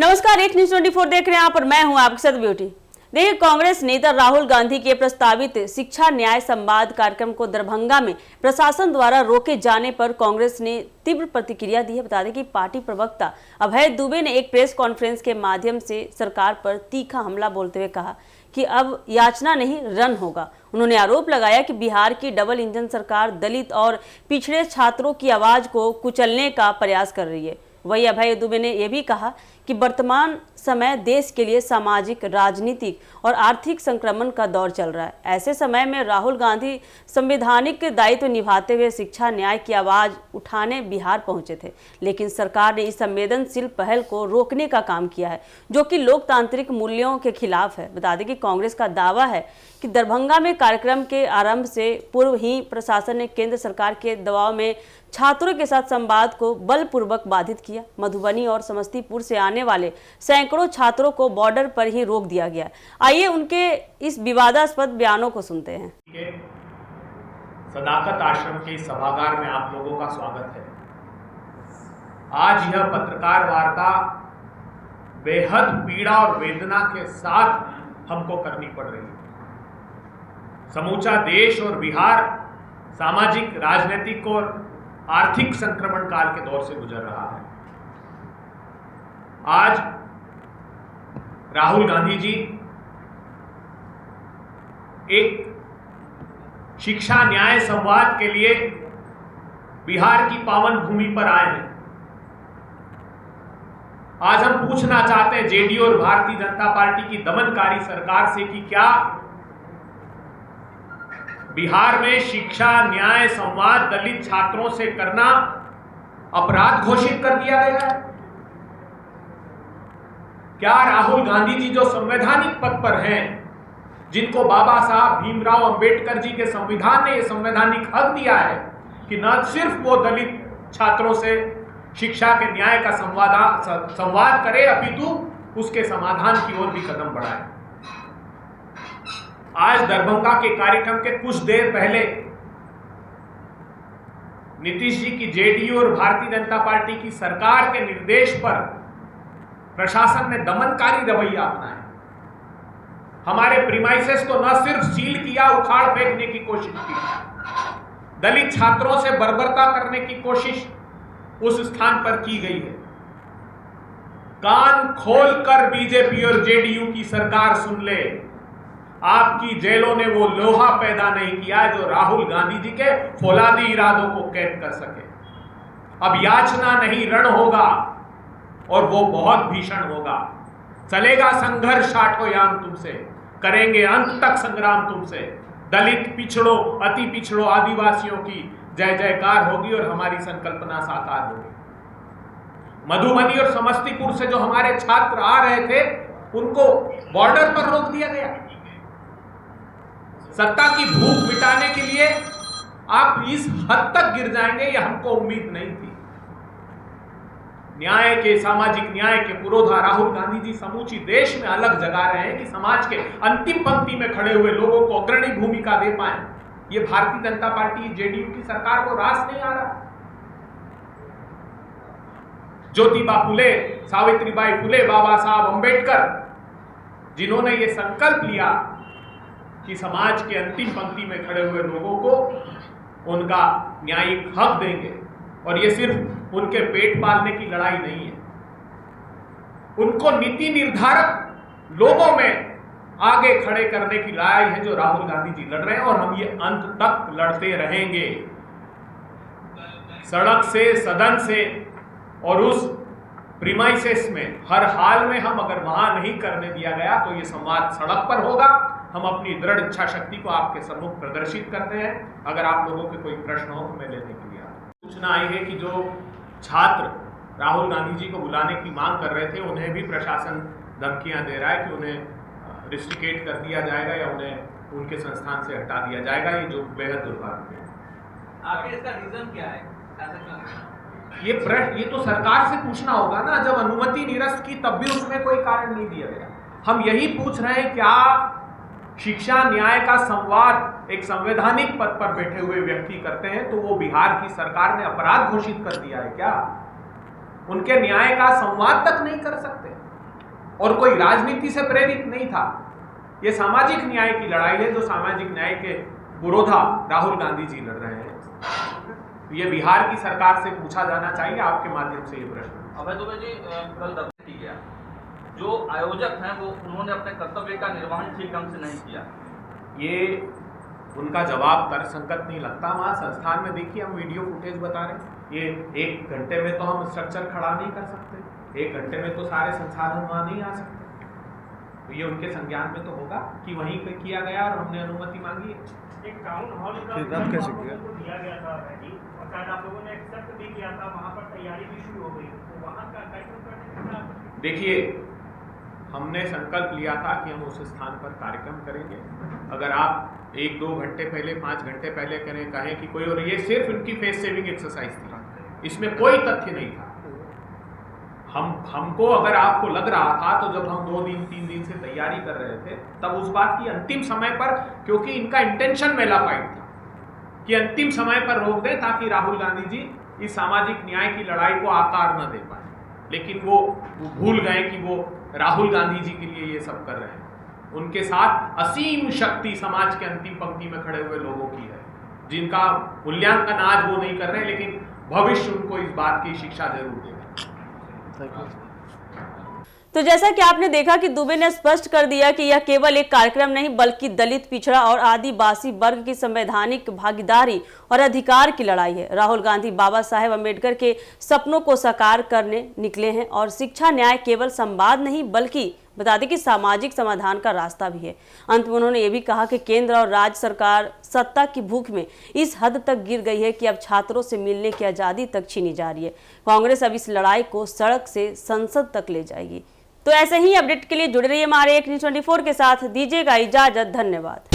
नमस्कार, एक न्यूज 24 देख रहे हैं आप और मैं हूं आपके साथ ब्यूटी। देखिए, कांग्रेस नेता राहुल गांधी के प्रस्तावित शिक्षा न्याय संवाद कार्यक्रम को दरभंगा में प्रशासन द्वारा रोके जाने पर कांग्रेस ने तीव्र प्रतिक्रिया दी है। बता दें कि पार्टी प्रवक्ता अभय दुबे ने एक प्रेस कॉन्फ्रेंस के माध्यम से सरकार पर तीखा हमला बोलते हुए कहा कि अब याचना नहीं रण होगा। उन्होंने आरोप लगाया कि बिहार की डबल इंजन सरकार दलित और पिछड़े छात्रों की आवाज को कुचलने का प्रयास कर रही है। वही अभय दुबे ने यह भी कहा कि वर्तमान समय देश के लिए सामाजिक, राजनीतिक और आर्थिक संक्रमण का दौर चल रहा है। ऐसे समय में राहुल गांधी संवैधानिक दायित्व निभाते हुए शिक्षा न्याय की आवाज उठाने बिहार पहुंचे थे, लेकिन सरकार ने इस संवेदनशील पहल को रोकने का काम किया है, जो कि लोकतांत्रिक मूल्यों के खिलाफ है। बता दें कि कांग्रेस का दावा है कि दरभंगा में कार्यक्रम के आरंभ से पूर्व ही प्रशासन ने केंद्र सरकार के दबाव में छात्रों के साथ संवाद को बलपूर्वक बाधित किया। मधुबनी और समस्तीपुर से आने वाले सैकड़ों छात्रों को बॉर्डर पर ही रोक दिया गया। आइए उनके इस विवादास्पद बयानों को सुनते हैं। सदाकत आश्रम के सभागार में आप लोगों का स्वागत है। आज यह पत्रकार वार्ता बेहद पीड़ा और वेदना के साथ हमको करनी पड़ रही है। समूचा देश और बिहार सामाजिक, राजनीतिक और आर्थिक संक्रमण काल के दौर से गुजर रहा है। आज राहुल गांधी जी एक शिक्षा न्याय संवाद के लिए बिहार की पावन भूमि पर आए हैं। आज हम पूछना चाहते हैं जेडीयू और भारतीय जनता पार्टी की दमनकारी सरकार से कि क्या बिहार में शिक्षा न्याय संवाद दलित छात्रों से करना अपराध घोषित कर दिया गया है? क्या राहुल गांधी जी जो संवैधानिक पद पर हैं, जिनको बाबा साहब भीमराव अंबेडकर जी के संविधान ने यह संवैधानिक हक दिया है कि न सिर्फ वो दलित छात्रों से शिक्षा के न्याय का संवाद करे, अपितु उसके समाधान की ओर भी कदम बढ़ाए। आज दरभंगा के कार्यक्रम के कुछ देर पहले नीतीश जी की जेडीयू और भारतीय जनता पार्टी की सरकार के निर्देश पर प्रशासन ने दमनकारी रवैया अपनाया। हमारे प्रीमाइसेस को न सिर्फ सील किया, उखाड़ फेंकने की कोशिश की, दलित छात्रों से बर्बरता करने की कोशिश उस स्थान पर की गई है। कान खोलकर बीजेपी और जेडीयू की सरकार सुन ले, आपकी जेलों ने वो लोहा पैदा नहीं किया जो राहुल गांधी जी के फौलादी इरादों को कैद कर सके। अब याचना नहीं रण होगा और वो बहुत भीषण होगा। चलेगा संघर्ष आठोयाम तुमसे, करेंगे अंत तक संग्राम तुमसे। दलित, पिछड़ों, अति पिछड़ों, आदिवासियों की जय जयकार होगी और हमारी संकल्पना साकार होगी। मधुबनी और समस्तीपुर से जो हमारे छात्र आ रहे थे, उनको बॉर्डर पर रोक दिया गया। सत्ता की भूख मिटाने के लिए आप इस हद तक गिर जाएंगे, यह हमको उम्मीद नहीं थी। न्याय के, सामाजिक न्याय के पुरोधा राहुल गांधी जी समूची देश में अलग जगा रहे हैं कि समाज के अंतिम पंक्ति में खड़े हुए लोगों को अग्रणी भूमिका दे पाए। ये भारतीय जनता पार्टी, जेडीयू की सरकार को रास नहीं आ रहा। ज्योतिबा फुले, सावित्रीबाई फुले, बाबा साहब अंबेडकर, जिन्होंने ये संकल्प लिया कि समाज के अंतिम पंक्ति में खड़े हुए लोगों को उनका न्यायिक हक देंगे, और ये सिर्फ उनके पेट पालने की लड़ाई नहीं है, उनको नीति निर्धारक लोगों में आगे खड़े करने की लड़ाई है जो राहुल गांधी जी लड़ रहे हैं, और हम ये अंत तक लड़ते रहेंगे। सड़क से, सदन से और उस प्रीमाइसेस में हर हाल में हम अगर वहां नहीं करने दिया गया तो ये संवाद सड़क पर होगा। हम अपनी दृढ़ इच्छा शक्ति को आपके सम्मुख प्रदर्शित करते हैं। अगर आप लोगों के कोई प्रश्न हो तो मैं लेने के लिए सूचना आई है कि जो छात्र राहुल गांधी जी को बुलाने की मांग कर रहे थे, उन्हें भी प्रशासन धमकियां दे रहा है कि उन्हें रिस्ट्रिकेट कर दिया जाएगा या उन्हें उनके संस्थान से हटा दिया जाएगा, ये जो बेहद दुर्भाग्य है। आखिर इसका रीजन क्या है? ये तो सरकार से पूछना होगा ना। जब अनुमति निरस्त की तब भी उसमें कोई कारण नहीं दिया गया। हम यही पूछ रहे हैं, क्या शिक्षा न्याय का संवाद एक संवैधानिक पद पर बैठे हुए व्यक्ति करते हैं तो वो बिहार की सरकार ने अपराध घोषित कर दिया है क्या? उनके न्याय का संवाद तक नहीं कर सकते। और कोई राजनीति से प्रेरित नहीं था। ये सामाजिक न्याय की लड़ाई है, जो सामाजिक न्याय के पुरोधा राहुल गांधी जी लड़ रहे हैं। ये बिहार की सरकार से पूछा जाना चाहिए आपके माध्यम से ये प्रश्न। अभय दुबे जी, कल दफ्तर की गया, जो आयोजक हैं वो उन्होंने अपने कर्तव्य का निर्वहन ठीक ढंग से नहीं किया। ये उनका जवाब तर्कसंगत नहीं लगता। वहाँ संस्थान में देखिए, हम वीडियो फुटेज बता रहे हैं, ये 1 घंटे में तो हम स्ट्रक्चर खड़ा नहीं कर सकते, 1 घंटे में तो सारे संसाधन वहाँ नहीं आ सकते। तो ये उनके संज्ञान में तो होगा कि वहीं पे किया गया और हमने अनुमति मांगी है। एक टाउन हॉल का कैसे दिया गया था और शायद आप लोगों ने एक्सेप्ट भी किया था, वहाँ पर तैयारी भी शुरू हो गई, तो वहाँ का कार्यक्रम करने का देखिए, हमने संकल्प लिया था कि हम उस स्थान पर कार्यक्रम करेंगे। अगर आप 1-2 घंटे पहले, 5 घंटे पहले कहें कि कोई, और ये सिर्फ उनकी फेस सेविंग एक्सरसाइज थी, इसमें कोई तथ्य नहीं था। हमको अगर आपको लग रहा था तो जब हम 2 दिन 3 दिन से तैयारी कर रहे थे, तब उस बात की अंतिम समय पर, क्योंकि इनका इंटेंशन मेलाफाइड था कि अंतिम समय पर रोक दें ताकि राहुल गांधी जी इस सामाजिक न्याय की लड़ाई को आकार न दे पाए। लेकिन वो भूल गए कि वो राहुल गांधी जी के लिए ये सब कर रहे हैं। उनके साथ असीम शक्ति समाज के अंतिम पंक्ति में खड़े हुए लोगों की है, जिनका मूल्यांकन आज वो नहीं कर रहे, लेकिन भविष्य उनको इस बात की शिक्षा जरूर देगा। तो जैसा कि आपने देखा कि दुबे ने स्पष्ट कर दिया कि यह केवल एक कार्यक्रम नहीं, बल्कि दलित, पिछड़ा और आदिवासी वर्ग की संवैधानिक भागीदारी और अधिकार की लड़ाई है। राहुल गांधी बाबा साहेब अम्बेडकर के सपनों को साकार करने निकले हैं और शिक्षा न्याय केवल संवाद नहीं, बल्कि बता दें कि सामाजिक समाधान का रास्ता भी है। अंत में उन्होंने ये भी कहा कि केंद्र और राज्य सरकार सत्ता की भूख में इस हद तक गिर गई है कि अब छात्रों से मिलने की आज़ादी तक छीनी जा रही है। कांग्रेस अब इस लड़ाई को सड़क से संसद तक ले जाएगी। तो ऐसे ही अपडेट के लिए जुड़े रहिए हमारे एक न्यूज़ 24 के साथ। दीजिएगा इजाजत, धन्यवाद।